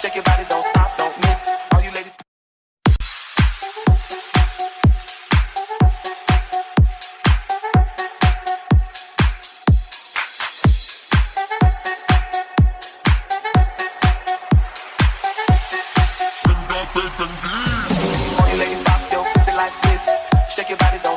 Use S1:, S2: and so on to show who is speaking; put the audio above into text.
S1: Shake your body, don't stop, don't miss. All you ladies. All you ladies, pop your pussy like this. Shake your body, don't